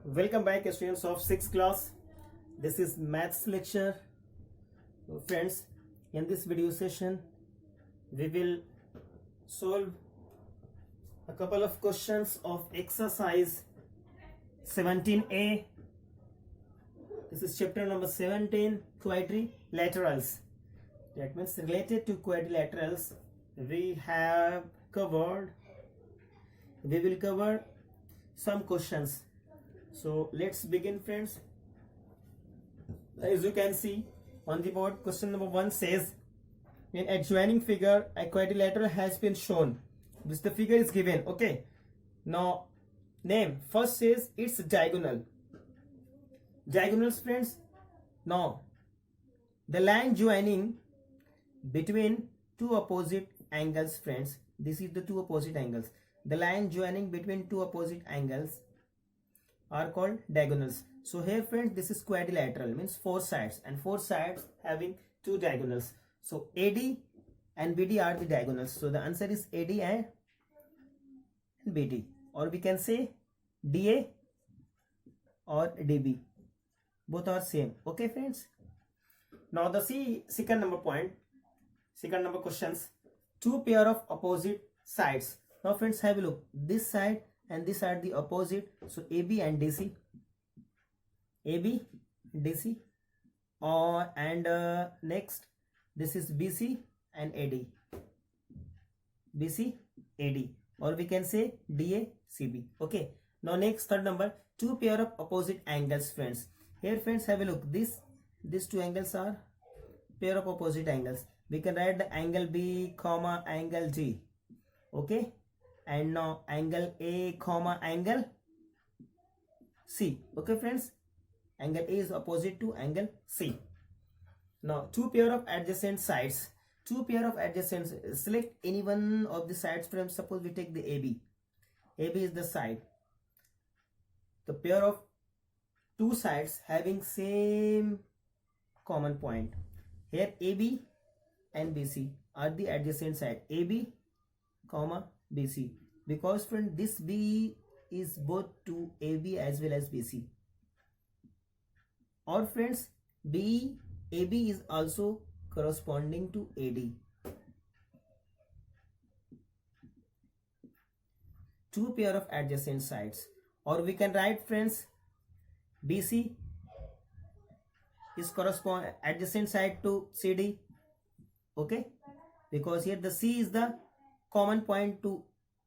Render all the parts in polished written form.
Welcome back, students of 6th class. This is maths lecture. Friends, in this video session we will solve a couple of questions of exercise 17a. This is chapter number 17, quadrilaterals. That means related to quadrilaterals we will cover some questions. So let's begin, friends. As you can see on the board, question number 1 says, in adjoining figure a quadrilateral has been shown. This the figure is given. Okay, now name. First says it's diagonal. Diagonals, friends. Now the line joining between two opposite angles, friends. This is the two opposite angles. The line joining between two opposite angles are called diagonals. So here, friends, this is quadrilateral, means four sides, and four sides having two diagonals. So AD and BD are the diagonals. So the answer is AD and BD, or we can say DA or DB. Both are same. Okay, friends. Now the second number questions. Two pair of opposite sides. Now, friends, have a look. This side and this are the opposite. So AB and DC. AB, DC. Next, this is BC and AD. BC, AD. Or we can say DA, CB. Okay. Now next, third number. Two pair of opposite angles, friends. Here, friends, have a look. These two angles are pair of opposite angles. We can write the angle B, comma, angle G. Okay. And now angle A, comma, angle C. Okay, friends. Angle A is opposite to angle C. Now two pair of adjacent sides. Two pair of adjacent. Select any one of the sides, friends. Suppose we take the AB. AB is the side. The pair of two sides having same common point. Here AB and BC are the adjacent side. AB, comma, BC, because, friend, this B is both to AB as well as BC. Or, friends, AB is also corresponding to AD. Two pair of adjacent sides. Or we can write, friends, BC is adjacent side to CD. Okay, because here the C is the common point to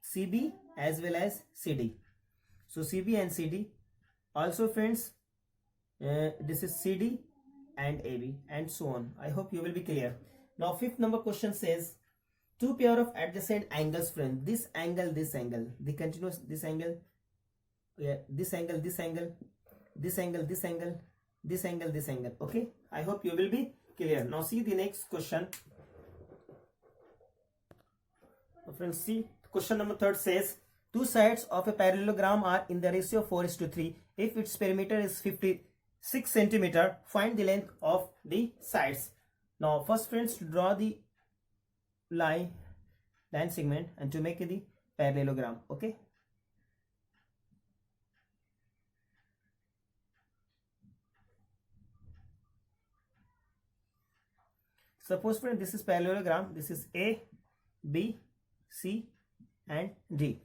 CB as well as CD. So CB and CD. Also, friends, this is CD and AB, and so on. I hope you will be clear. Now fifth number question says, two pair of adjacent angles, friends. This angle, the continuous, this angle, this angle, this angle, this angle, this angle, this angle, this angle. Okay, I hope you will be clear. Now see the next question. Friends, see question number 3 says, two sides of a parallelogram are in the ratio 4:3. If its perimeter is 56 centimeter, find the length of the sides. Now first, friends, to draw the line segment and to make the parallelogram. Okay, suppose, friends, this is parallelogram. This is A, B, C and D.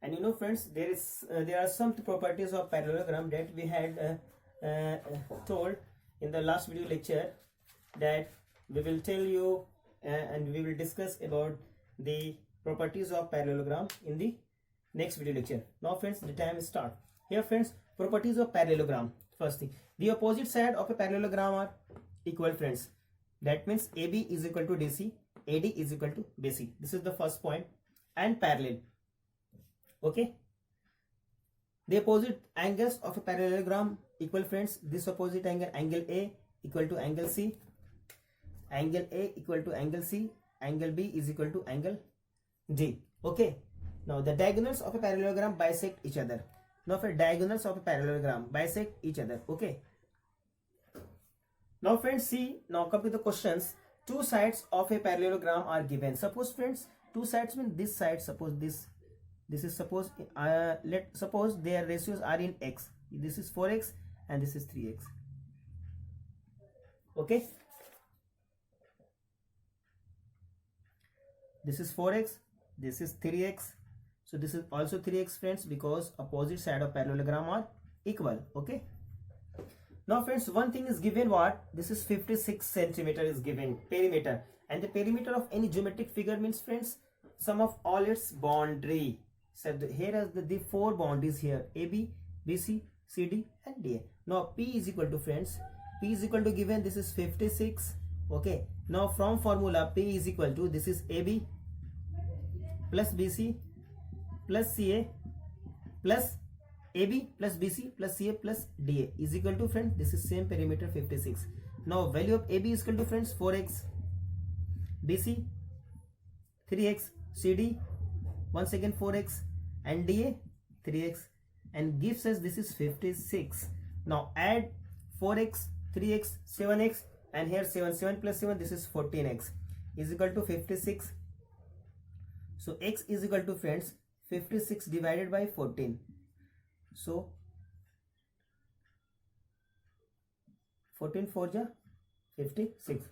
And you know, friends, there are some properties of parallelogram that we had told in the last video lecture, that we will tell you and we will discuss about the properties of parallelogram in the next video lecture. Now, friends, the time is start. Here, friends, properties of parallelogram. First thing, the opposite side of a parallelogram are equal, friends. That means AB is equal to DC, AD is equal to BC. This is the first point. And parallel. Okay. The opposite angles of a parallelogram equal, friends. This opposite angle, angle A, equal to angle C. Angle A equal to angle C. Angle B is equal to angle D. Okay. Now the diagonals of a parallelogram bisect each other. Now for diagonals of a parallelogram bisect each other. Okay. Now, friends, see, now come to the questions. Two sides of a parallelogram are given. Suppose, friends, two sides mean this side, suppose this this is suppose let suppose their ratios are in x. This is 4x and this is 3x. Okay, this is 4x, this is 3x, so this is also 3x friends, because opposite side of parallelogram are equal. Okay, now friends, one thing is given, what this is 56 centimeter is given perimeter, and the perimeter of any geometric figure means friends sum of all its boundary. So here are the four boundaries here, AB, BC, CD and DA. Now P is equal to friends, P is equal to given, this is 56. Okay, now from formula P is equal to, this is AB plus BC plus CA plus AB plus BC plus CA plus DA is equal to friends, this is same perimeter 56. Now value of AB is equal to friends 4x, BC 3x, CD once again 4x and DA 3x, and gives us this is 56. Now add 4x, 3x, 7x and here 7 plus 7, this is 14x is equal to 56. So x is equal to friends 56 divided by 14. So 14 4 ja 56.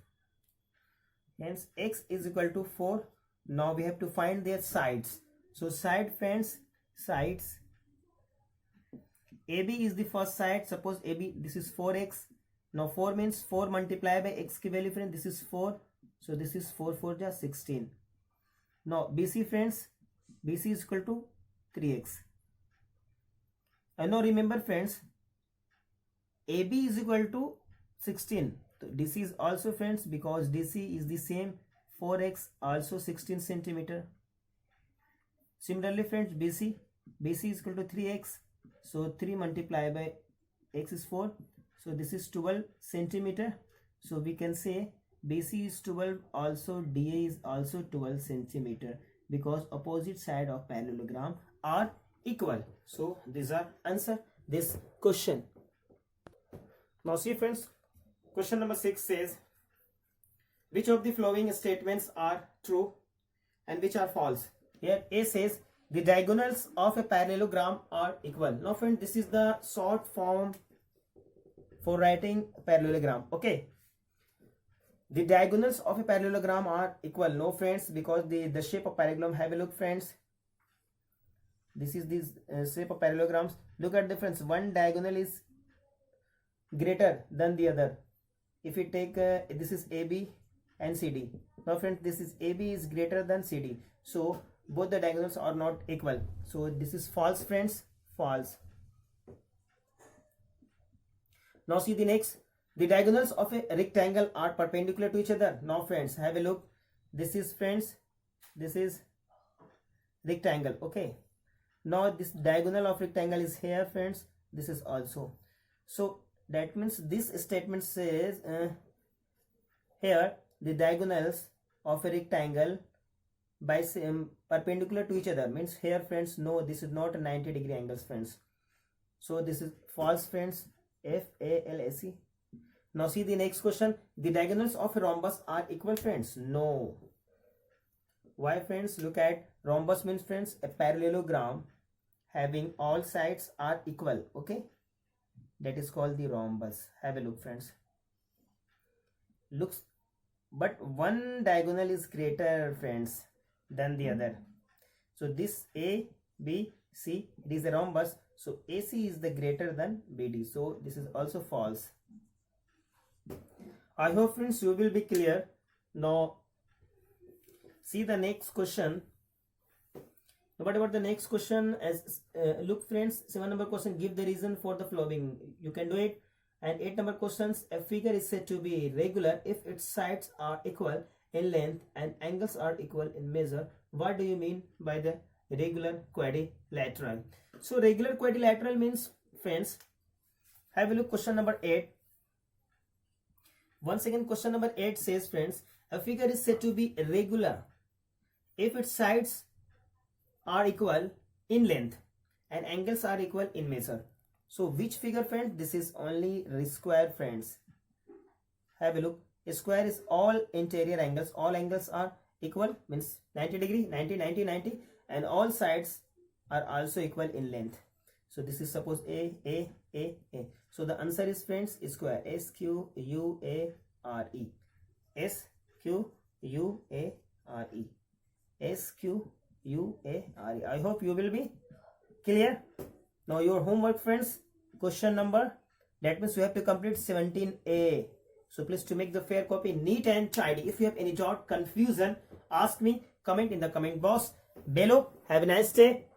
Hence x is equal to 4. Now we have to find their sides. So side friends, sides, AB is the first side. Suppose AB, this is 4x. Now 4 means 4 multiplied by x की value friends, this is 4. So this is 4 4 ja 16. Now BC friends, BC is equal to 3x. And now remember friends, AB is equal to 16. So DC is also friends, because DC is the same 4x also 16 centimeter. Similarly friends, BC is equal to 3x. So 3 multiplied by x is 4. So this is 12 centimeter. So we can say BC is 12, also DA is also 12 centimeter, because opposite side of parallelogram are equal. So these are answer this question. Now see friends, question number 6 says, which of the following statements are true and which are false? Here A says the diagonals of a parallelogram are equal. Now friend, this is the short form for writing parallelogram. Okay, the diagonals of a parallelogram are equal. No friends, because the shape of parallelogram, have a look friends, this is this shape of parallelograms. Look at the difference, one diagonal is greater than the other. If we take this is AB and CD. Now friends, this is AB is greater than CD, so both the diagonals are not equal. So this is false friends, false. Now see the next, the diagonals of a rectangle are perpendicular to each other. Now friends, have a look, this is friends, this is rectangle. Okay, now this diagonal of rectangle is here friends, this is also. So that means this statement says here the diagonals of a rectangle by perpendicular to each other, means here friends, no, this is not a 90-degree angles friends. So this is false friends, FALSE. Now see the next question, the diagonals of a rhombus are equal friends. No. Why friends? Look at rhombus means friends a parallelogram having all sides are equal. Okay, that is called the rhombus. Have a look friends, looks, but one diagonal is greater friends than the other. So this A, B, C, it is a rhombus, so AC is the greater than BD, so this is also false. I hope friends you will be clear. Now see the next question. What about the next question? As look friends, 7 number question, give the reason for the following. You can do it. And 8 number questions, a figure is said to be regular if its sides are equal in length and angles are equal in measure. What do you mean by the regular quadrilateral? So regular quadrilateral means friends, have a look question number 8. Once again, question number 8 says friends, a figure is said to be regular if its sides are equal in length and angles are equal in measure. So which figure friends? This is only square friends. Have a look. A square is all interior angles. All angles are equal, means 90 degree, 90, 90, 90, and all sides are also equal in length. So this is suppose A. So the answer is friends square. SQUARE. SQUARE. SQUARE. I hope you will be clear. Now your homework friends, question number, that means you have to complete 17A. So please to make the fair copy neat and tidy. If you have any doubt, confusion, ask me, comment in the comment box below. Have a nice day.